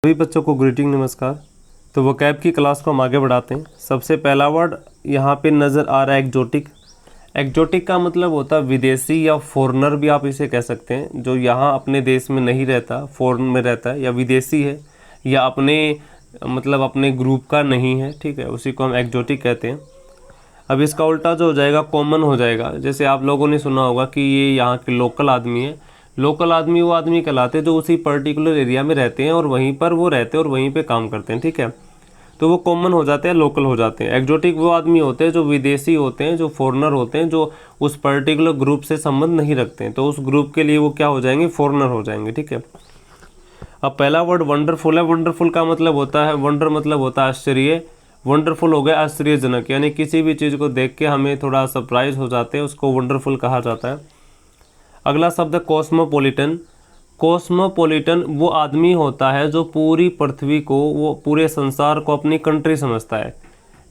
सभी बच्चों को ग्रीटिंग नमस्कार। तो वोकैब की क्लास को हम आगे बढ़ाते हैं। सबसे पहला वर्ड यहाँ पे नज़र आ रहा है एक्जोटिक। एक्जोटिक का मतलब होता है विदेशी या फॉरेनर भी आप इसे कह सकते हैं, जो यहाँ अपने देश में नहीं रहता, फॉरेन में रहता है, या विदेशी है या अपने ग्रुप का नहीं है, ठीक है, उसी को हम एक्जोटिक कहते हैं। अब इसका उल्टा जो हो जाएगा कॉमन हो जाएगा। जैसे आप लोगों ने सुना होगा कि ये यहाँ के लोकल आदमी है। लोकल आदमी वो आदमी कहलाते हैं जो उसी पर्टिकुलर एरिया में रहते हैं और वहीं पर वो रहते हैं और वहीं पे काम करते हैं, ठीक है, तो वो कॉमन हो जाते हैं, लोकल हो जाते हैं। एक्जोटिक वो आदमी होते हैं जो विदेशी होते हैं, जो फॉरेनर होते हैं, जो उस पर्टिकुलर ग्रुप से संबंध नहीं रखते हैं, तो उस ग्रुप के लिए वो क्या हो जाएंगे, फॉरेनर हो जाएंगे, ठीक है। अब पहला वर्ड वंडरफुल है। वंडरफुल का मतलब होता है, वंडर मतलब होता है आश्चर्य, वंडरफुल हो गया आश्चर्यजनक, यानी किसी भी चीज़ को देख के हमें थोड़ा सरप्राइज हो जाते हैं, उसको वंडरफुल कहा जाता है। अगला शब्द है कॉस्मोपॉलिटन। कॉस्मोपॉलिटन वो आदमी होता है जो पूरी पृथ्वी को, वो पूरे संसार को अपनी कंट्री समझता है।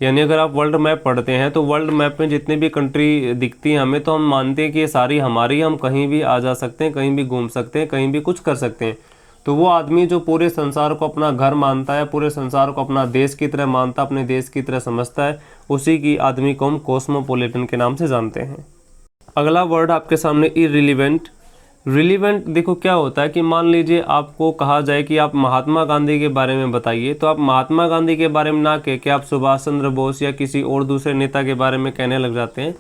यानी अगर आप वर्ल्ड मैप पढ़ते हैं तो वर्ल्ड मैप में जितनी भी कंट्री दिखती हैं हमें, तो हम मानते हैं कि ये सारी हमारी, हम कहीं भी आ जा सकते हैं, कहीं भी घूम सकते हैं, कहीं भी कुछ कर सकते हैं। तो वो आदमी जो पूरे संसार को अपना घर मानता है, पूरे संसार को अपना देश की तरह मानता, अपने देश की तरह समझता है, उसी की आदमी को हम कॉस्मोपॉलिटन के नाम से जानते हैं। अगला वर्ड आपके सामने इररिलेवेंट। रिलीवेंट देखो क्या होता है कि मान लीजिए आपको कहा जाए कि आप महात्मा गांधी के बारे में बताइए, तो आप महात्मा गांधी के बारे में ना कह के आप सुभाष चंद्र बोस या किसी और दूसरे नेता के बारे में कहने लग जाते हैं,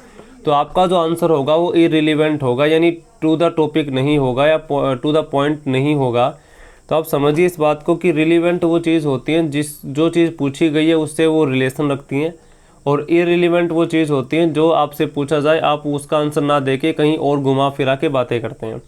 तो आपका जो आंसर होगा वो इररिलेवेंट होगा, यानी टू द टॉपिक नहीं होगा या टू द पॉइंट नहीं होगा। तो आप समझिए इस बात को कि रिलीवेंट वो चीज़ होती है जो चीज़ पूछी गई है उससे वो रिलेशन रखती हैं, और इररिलेवेंट वो चीज़ होती है जो आपसे पूछा जाए आप उसका आंसर ना देके कहीं और घुमा फिरा के बातें करते हैं।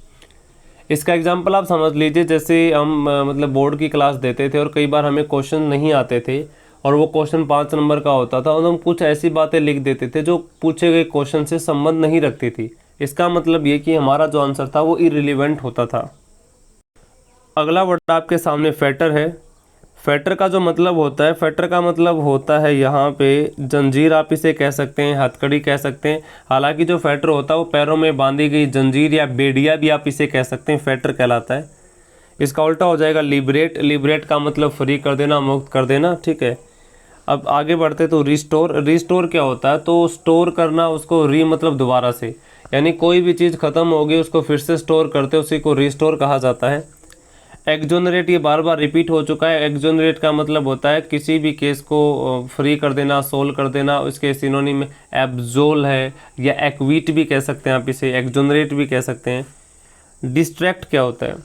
इसका एग्जाम्पल आप समझ लीजिए, जैसे हम बोर्ड की क्लास देते थे और कई बार हमें क्वेश्चन नहीं आते थे और वो क्वेश्चन 5 नंबर का होता था और हम कुछ ऐसी बातें लिख देते थे जो पूछे गए क्वेश्चन से संबंध नहीं रखती थी। इसका मतलब ये कि हमारा जो आंसर था वो इररिलेवेंट होता था। अगला वर्ड आपके सामने फैटर है। फैटर का जो मतलब होता है, फैटर का मतलब होता है यहाँ पे जंजीर, आप इसे कह सकते हैं, हथकड़ी कह सकते हैं। हालांकि जो फैटर होता है वो पैरों में बांधी गई जंजीर या बेड़िया भी आप इसे कह सकते हैं, फैटर कहलाता है। इसका उल्टा हो जाएगा लिबरेट। लिबरेट का मतलब फ्री कर देना, मुक्त कर देना, ठीक है। अब आगे बढ़ते तो रिस्टोर। रिस्टोर क्या होता है, तो स्टोर करना, उसको री मतलब दोबारा से, यानी कोई भी चीज़ ख़त्म हो गई उसको फिर से स्टोर करते, उसी को रिस्टोर कहा जाता है। एक्जोनरेट ये बार बार रिपीट हो चुका है। एक्जोनरेट का मतलब होता है किसी भी केस को फ्री कर देना, सोल्व कर देना। इसके सिनोनिम में एब्जोल है या एक्विट भी कह सकते हैं, आप इसे एक्जोनरेट भी कह सकते हैं। डिस्ट्रैक्ट क्या होता है,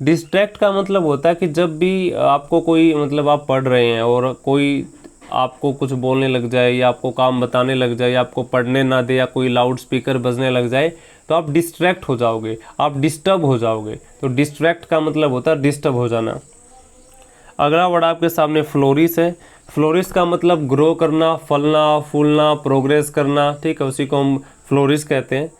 डिस्ट्रैक्ट का मतलब होता है कि जब भी आपको कोई आप पढ़ रहे हैं और कोई आपको कुछ बोलने लग जाए या आपको काम बताने लग जाए या आपको पढ़ने ना दे या कोई लाउड स्पीकर बजने लग जाए, तो आप डिस्ट्रैक्ट हो जाओगे, आप डिस्टर्ब हो जाओगे। तो डिस्ट्रैक्ट का मतलब होता है डिस्टर्ब हो जाना। अगला वर्ड आपके सामने फ्लोरिश है। फ्लोरिश का मतलब ग्रो करना, फलना, फूलना, प्रोग्रेस करना, ठीक है, उसी को हम फ्लोरिश कहते हैं।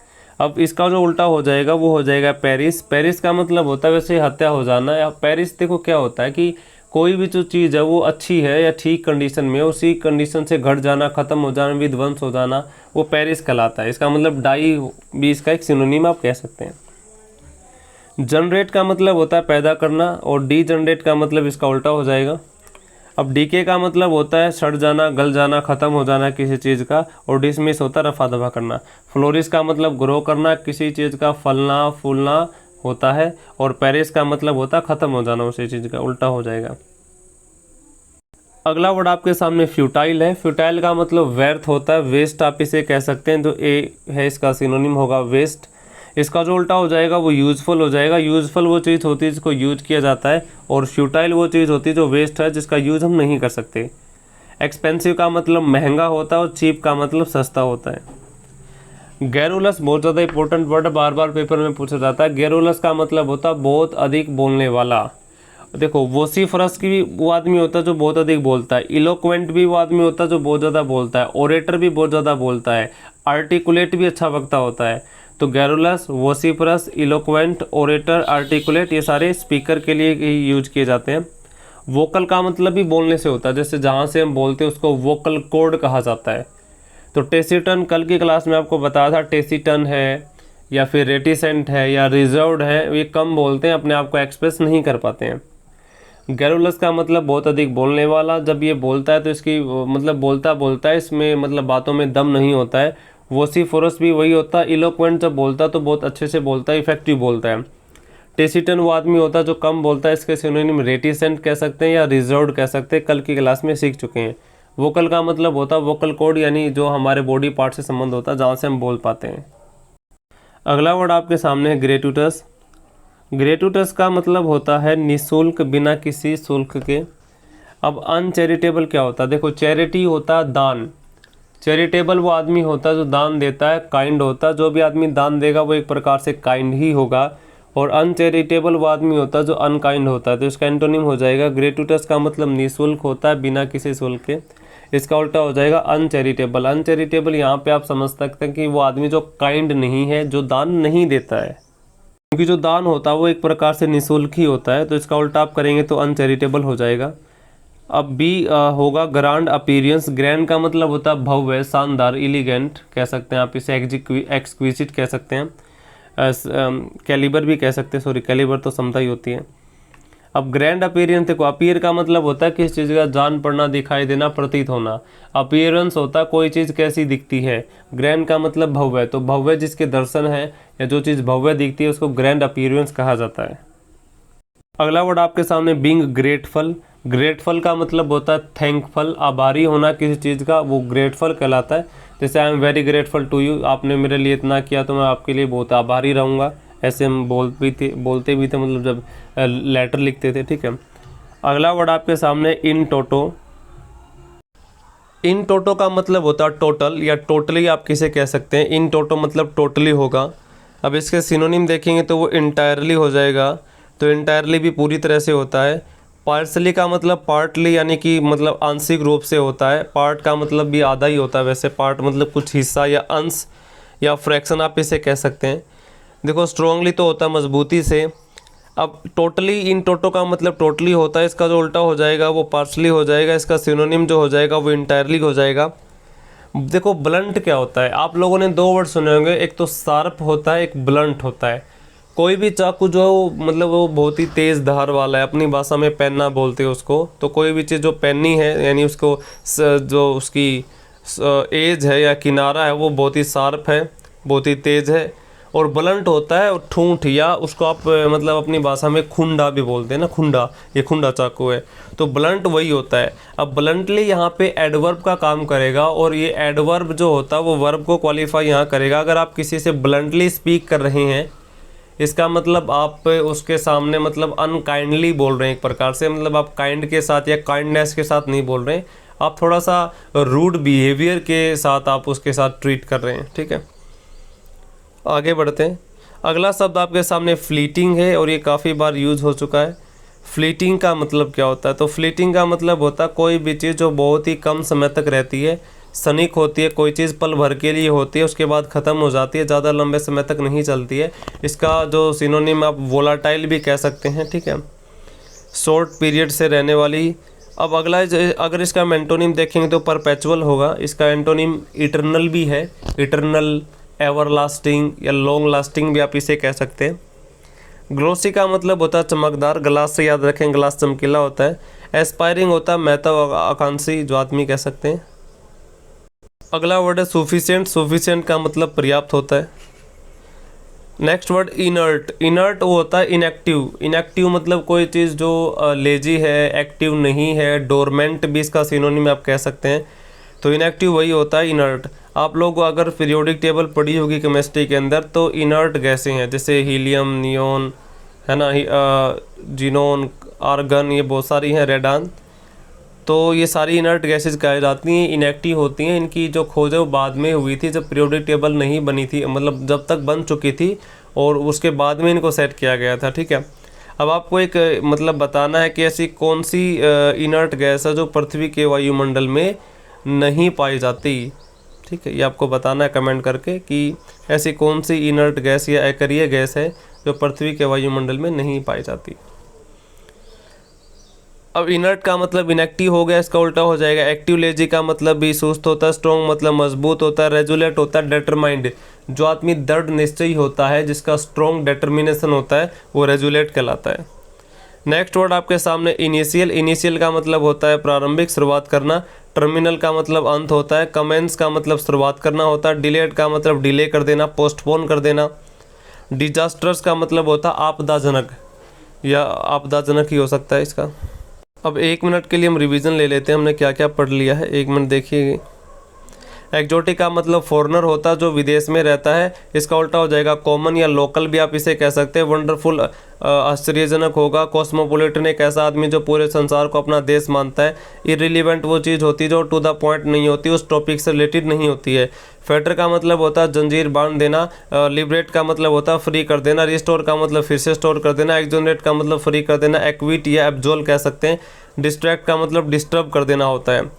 अब इसका जो उल्टा हो जाएगा वो हो जाएगा पेरिस। पेरिस का मतलब होता है वैसे हत्या हो जाना। या पेरिस देखो क्या होता है कि कोई भी जो चीज़ है वो अच्छी है या ठीक कंडीशन में, उसी कंडीशन से घट जाना, ख़त्म हो जाना, विध्वंस हो जाना, वो पेरिस कहलाता है। इसका मतलब डाई भी इसका एक सिनोनिम आप कह सकते हैं। जनरेट का मतलब होता है पैदा करना और डी जनरेट का मतलब इसका उल्टा हो जाएगा। अब डीके का मतलब होता है सड़ जाना, गल जाना, ख़त्म हो जाना किसी चीज़ का, और डिसमिस होता है रफा दफा करना। फ्लोरिश का मतलब ग्रो करना, किसी चीज़ का फलना फूलना होता है, और पेरिस का मतलब होता है ख़त्म हो जाना उसी चीज़ का, उल्टा हो जाएगा। अगला वर्ड आपके सामने फ्यूटाइल है। फ्यूटाइल का मतलब व्यर्थ होता है, वेस्ट आप इसे कह सकते हैं, जो ए है इसका सिनोनिम होगा वेस्ट। इसका जो उल्टा हो जाएगा वो यूज़फुल हो जाएगा। यूज़फुल वो चीज़ होती है जिसको यूज किया जाता है, और फ्यूटाइल वो चीज़ होती है जो वेस्ट है, जिसका यूज़ हम नहीं कर सकते। एक्सपेंसिव का मतलब महंगा होता है और चीप का मतलब सस्ता होता है। गैरुलस बहुत ज़्यादा इंपॉर्टेंट वर्ड, बार बार पेपर में पूछा जाता है। गैरुलस का मतलब होता है बहुत अधिक बोलने वाला। देखो वोसिफरस की भी वो आदमी होता है जो बहुत अधिक बोलता है। इलोक्वेंट भी वो आदमी होता है जो बहुत ज़्यादा बोलता है। ओरेटर भी बहुत ज़्यादा बोलता है। आर्टिकुलेट भी अच्छा वक्ता होता है। तो गैरुलस, वोसिफरस, इलोक्वेंट, ओरेटर, आर्टिकुलेट, ये सारे स्पीकर के लिए ही यूज किए जाते हैं। वोकल का मतलब भी बोलने से होता है, जैसे जहाँ से हम बोलते हैं उसको वोकल कॉर्ड कहा जाता है। तो टेसिटन, कल की क्लास में आपको बताया था, टेसिटन है या फिर रेटिसेंट है या रिजर्व्ड है, ये कम बोलते हैं, अपने आप को एक्सप्रेस नहीं कर पाते हैं। गैरुलस का मतलब बहुत अधिक बोलने वाला। जब ये बोलता है तो इसकी मतलब बोलता बोलता है, इसमें मतलब बातों में दम नहीं होता है। वोसिफोरस भी वही होता है। इलोक्वेंट जब बोलता है तो बहुत अच्छे से बोलता है, इफेक्टिव बोलता है। टेसिटन वो आदमी होता है जो कम बोलता है, इसके सिनोनिम रेटिसेंट कह सकते हैं या रिजर्व्ड कह सकते हैं, कल की क्लास में सीख चुके हैं। वोकल का मतलब होता है वोकल कॉर्ड, यानी जो हमारे बॉडी पार्ट से संबंध होता है, जहाँ से हम बोल पाते हैं। अगला वर्ड आपके सामने है ग्रेटुटस। ग्रेटुटस का मतलब होता है निःशुल्क, बिना किसी शुल्क के। अब अनचैरिटेबल क्या होता है? देखो, चैरिटी होता है दान, चैरिटेबल वो आदमी होता है जो दान देता है, काइंड होता है। जो भी आदमी दान देगा वो एक प्रकार से काइंड ही होगा। और अनचैरिटेबल वो आदमी होता है जो अनकाइंड होता है। तो इसका एंटोनिम हो जाएगा ग्रेटुटस का मतलब निःशुल्क होता है, बिना किसी शुल्क के। इसका उल्टा हो जाएगा अनचैरिटेबल। अनचैरिटेबल यहाँ पे आप समझ सकते हैं कि वो आदमी जो काइंड नहीं है, जो दान नहीं देता है, क्योंकि जो दान होता है वो एक प्रकार से निःशुल्क ही होता है। तो इसका उल्टा आप करेंगे तो अनचैरिटेबल हो जाएगा। अब बी होगा ग्रांड अपीयरेंस। ग्रैंड का मतलब होता है भव्य, शानदार, एलिगेंट कह सकते हैं आप इसे, एक्सक्विजिट कह सकते हैं, कैलिबर भी कह सकते हैं। सॉरी, कैलिबर तो समता ही होती है। अब ग्रैंड अपीयरेंस देखो, अपीयर का मतलब होता है किस चीज़ का जान पड़ना, दिखाई देना, प्रतीत होना। अपीयरेंस होता है कोई चीज़ कैसी दिखती है। ग्रैंड का मतलब भव्य, तो भव्य जिसके दर्शन है या जो चीज़ भव्य दिखती है उसको ग्रैंड अपीयरेंस कहा जाता है। अगला वर्ड आपके सामने बीइंग ग्रेटफुल। ग्रेटफुल का मतलब होता है थैंकफुल, आभारी होना किसी चीज़ का, वो ग्रेटफुल कहलाता है। जैसे I am very grateful to you, आपने मेरे लिए इतना किया तो मैं आपके लिए बहुत आभारी रहूँगा। ऐसे हम बोलते भी थे मतलब जब लेटर लिखते थे, ठीक है। अगला वर्ड आपके सामने इन टोटो। इन टोटो का मतलब होता है टोटल या टोटली आप किसे कह सकते हैं। इन टोटो मतलब टोटली होगा। अब इसके सिनोनिम देखेंगे तो वो इंटायरली हो जाएगा। तो इंटायरली भी पूरी तरह से होता है। पार्सली का मतलब पार्टली, यानी कि मतलब आंशिक रूप से होता है। पार्ट का मतलब भी आधा ही होता है वैसे। पार्ट मतलब कुछ हिस्सा या अंश या फ्रैक्शन आप इसे कह सकते हैं। देखो, स्ट्रांगली तो होता है मजबूती से। अब टोटली, इन टोटो का मतलब टोटली होता है, इसका जो उल्टा हो जाएगा वो पार्सली हो जाएगा। इसका सिनोनिम जो हो जाएगा वो इंटायरली हो जाएगा। देखो, ब्लंट क्या होता है? आप लोगों ने दो वर्ड सुने होंगे, एक तो शार्प होता है, एक ब्लंट होता है। कोई भी चाकू जो मतलब वो बहुत ही तेज़ धार वाला है, अपनी भाषा में पेन्ना बोलते हैं उसको। तो कोई भी चीज़ जो पेन्नी है, यानी उसको जो उसकी एज है या किनारा है वो बहुत ही शार्प है, बहुत ही तेज़ है। और ब्लंट होता है ठूंठ, या उसको आप मतलब अपनी भाषा में खुंडा भी बोलते हैं ना, खुंडा, ये खुंडा चाकू है। तो ब्लंट वही होता है। अब ब्लंटली यहाँ पे एडवर्ब का काम करेगा, और ये एडवर्ब जो होता है वो वर्ब को क्वालिफाई यहाँ करेगा। अगर आप किसी से ब्लंटली स्पीक कर रहे हैं, इसका मतलब आप उसके सामने मतलब अनकाइंडली बोल रहे हैं एक प्रकार से। मतलब आप काइंड के साथ या काइंडनेस के साथ नहीं बोल रहे हैं, आप थोड़ा सा रूड बिहेवियर के साथ आप उसके साथ ट्रीट कर रहे हैं, ठीक है। आगे बढ़ते हैं। अगला शब्द आपके सामने फ्लीटिंग है, और ये काफ़ी बार यूज हो चुका है। फ्लीटिंग का मतलब क्या होता है? तो फ्लीटिंग का मतलब होता है कोई भी चीज़ जो बहुत ही कम समय तक रहती है, क्षणिक होती है। कोई चीज़ पल भर के लिए होती है, उसके बाद ख़त्म हो जाती है, ज़्यादा लंबे समय तक नहीं चलती है। इसका जो सिनोनिम आप वोलाटाइल भी कह सकते हैं, ठीक है, शॉर्ट पीरियड से रहने वाली। अब अगला अगर इसका एंटोनिम देखेंगे तो परपेचुअल होगा। इसका एंटोनिम इटरनल भी है, इटरनल, एवरलास्टिंग या लॉन्ग लास्टिंग भी आप इसे कह सकते हैं। ग्लोसी का मतलब होता है चमकदार, ग्लास से याद रखें, ग्लास चमकीला होता है। एस्पायरिंग होता है महत्वाकांक्षी, जो आदमी कह सकते हैं। अगला वर्ड है सुफिशिएंट। सुफिशिएंट का मतलब पर्याप्त होता है। Next word inert. इनर्ट वो होता है इनएक्टिव। इनएक्टिव मतलब कोई चीज़ जो लेजी है, एक्टिव नहीं है। डोरमेंट भी इसका सिनोनिम आप कह सकते हैं। तो इनएक्टिव वही होता है इनर्ट। आप लोग अगर पीरियोडिक टेबल पढ़ी होगी केमिस्ट्री के अंदर, तो इनर्ट गैसें हैं जैसे हीलियम, नियोन, है ना, जीनोन, आर्गन, ये बहुत सारी हैं, रेडान। तो ये सारी इनर्ट गैसेज कही जाती हैं, इनएक्टिव होती हैं। इनकी जो खोज है वो बाद में हुई थी, जब पीरियोडिक टेबल नहीं बनी थी, मतलब जब तक बन चुकी थी और उसके बाद में इनको सेट किया गया था, ठीक है। अब आपको एक मतलब बताना है कि ऐसी कौन सी इनर्ट गैस है जो पृथ्वी के वायुमंडल में नहीं पाई जाती, ठीक है। ये आपको बताना है कमेंट करके कि ऐसी कौन सी इनर्ट गैस या अकरीय गैस है जो पृथ्वी के वायुमंडल में नहीं पाई जाती। अब इनर्ट का मतलब इनएक्टिव हो गया, इसका उल्टा हो जाएगा एक्टिव। लेजी का मतलब भी सुस्त होता है। स्ट्रॉन्ग मतलब मजबूत होता है। रेजुलेट होता है डिटरमाइंड, जो आदमी दृढ़ निश्चयी होता है, जिसका स्ट्रॉन्ग डिटर्मिनेशन होता है, वो रेजुलेट कहलाता है। नेक्स्ट वर्ड आपके सामने इनिशियल। इनिशियल का मतलब होता है प्रारंभिक, शुरुआत करना। टर्मिनल का मतलब अंत होता है। कमेंस का मतलब शुरुआत करना होता है। डिलेड का मतलब डिले कर देना, पोस्टपोन कर देना। डिजास्टर्स का मतलब होता है आपदाजनक, या आपदाजनक ही हो सकता है इसका। अब 1 मिनट के लिए हम रिवीजन ले लेते हैं, हमने क्या क्या पढ़ लिया है। 1 मिनट देखिए। एक्जोटिक का मतलब फॉरेनर होता है जो विदेश में रहता है, इसका उल्टा हो जाएगा कॉमन या लोकल भी आप इसे कह सकते हैं। वंडरफुल आश्चर्यजनक होगा। कॉस्मोपोलिटन एक ऐसा आदमी जो पूरे संसार को अपना देश मानता है। इररिलेवेंट वो चीज़ होती है जो टू द पॉइंट नहीं होती, उस टॉपिक से रिलेटेड नहीं होती है। फेटर का मतलब होता है जंजीर बांध देना। लिबरेट का मतलब होता है फ्री कर देना। रिस्टोर का मतलब फिर से स्टोर कर देना। एक्सोनरेट का मतलब फ्री कर देना। एक्विट या एब्जोल कह सकते हैं। डिस्ट्रैक्ट का मतलब डिस्टर्ब कर देना होता है।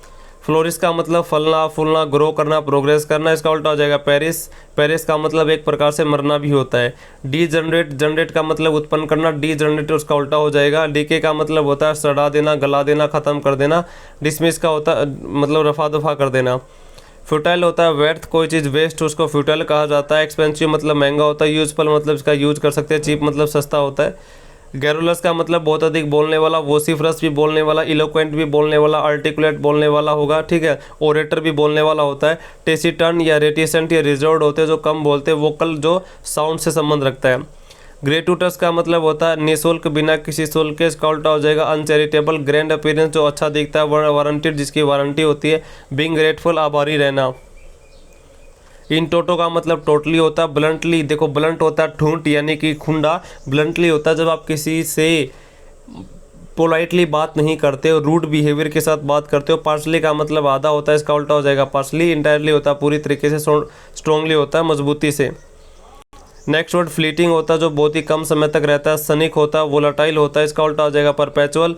फ्लोरिश का मतलब फलना फूलना, ग्रो करना, प्रोग्रेस करना, इसका उल्टा हो जाएगा पेरिस। पेरिस का मतलब एक प्रकार से मरना भी होता है। डी जनरेट, जनरेट का मतलब उत्पन्न करना। डी जनरेट उसका उल्टा हो जाएगा। डीके का मतलब होता है सड़ा देना, गला देना, ख़त्म कर देना। डिसमिस का होता है मतलब रफा दफा कर देना। फ्यूटाइल होता है व्यर्थ, कोई चीज़ वेस्ट उसको फ्यूटाइल कहा जाता है। एक्सपेंसिव मतलब महंगा होता है। यूजफुल मतलब इसका यूज कर सकते हैं। चीप मतलब सस्ता होता है। गैरुलस का मतलब बहुत अधिक बोलने वाला। वोसिफरस भी बोलने वाला। इलोक्वेंट भी बोलने वाला। आर्टिकुलेट बोलने वाला होगा, ठीक है। ओरेटर भी बोलने वाला होता है। टेसिटर्न या रेटिसेंट या रिजर्व्ड होते हैं जो कम बोलते हैं। वोकल जो साउंड से संबंध रखता है। ग्रेटुटस का मतलब होता है निःशुल्क, बिना किसी शुल्क के, इसका उल्टा हो जाएगा अनचैरिटेबल। ग्रैंड अपीयरेंस जो अच्छा दिखता है। वारंटेड जिसकी वारंटी होती है। बीइंग ग्रेटफुल आभारी रहना। इन टोटो का मतलब टोटली होता है। ब्लंटली, देखो ब्लंट होता है ठूंठ यानी कि खुंडा। ब्लंटली होता है जब आप किसी से पोलाइटली बात नहीं करते हो, रूड बिहेवियर के साथ बात करते हो। पार्सली का मतलब आधा होता है, इसका उल्टा हो जाएगा पार्सली। इंटायरली होता है पूरी तरीके से। स्ट्रांगली होता है मजबूती से। नेक्स्ट वर्ड फ्लीटिंग होता है जो बहुत ही कम समय तक रहता है। सनिक होता है, वोलाटाइल होता है, इसका उल्टा हो जाएगा perpetual.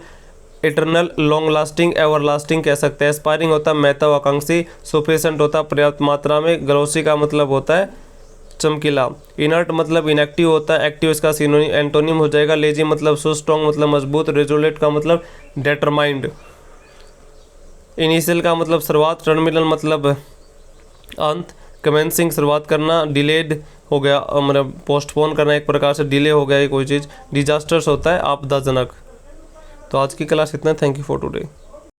Eternal, long lasting, ever lasting कह सकते हैं। एस्पायरिंग होता है महत्वाकांक्षी। सफिशिएंट होता है पर्याप्त मात्रा में। ग्लोसी का मतलब होता है चमकीला। इनर्ट मतलब इनएक्टिव होता है। एक्टिव इसका एंटोनिम हो जाएगा। लेजी मतलब सुस्त। स्ट्रॉन्ग मतलब मजबूत। रेजोलेट का मतलब डेटरमाइंड। इनिशियल का मतलब शुरुआत। टर्मिनल मतलब अंत। कमेंसिंग शुरुआत करना। डिलेड हो गया मतलब पोस्टपोन करना, एक प्रकार से डिले हो गया कोई चीज़। डिजास्टर्स होता है आपदाजनक। तो आज की क्लास इतना। Thank you for today.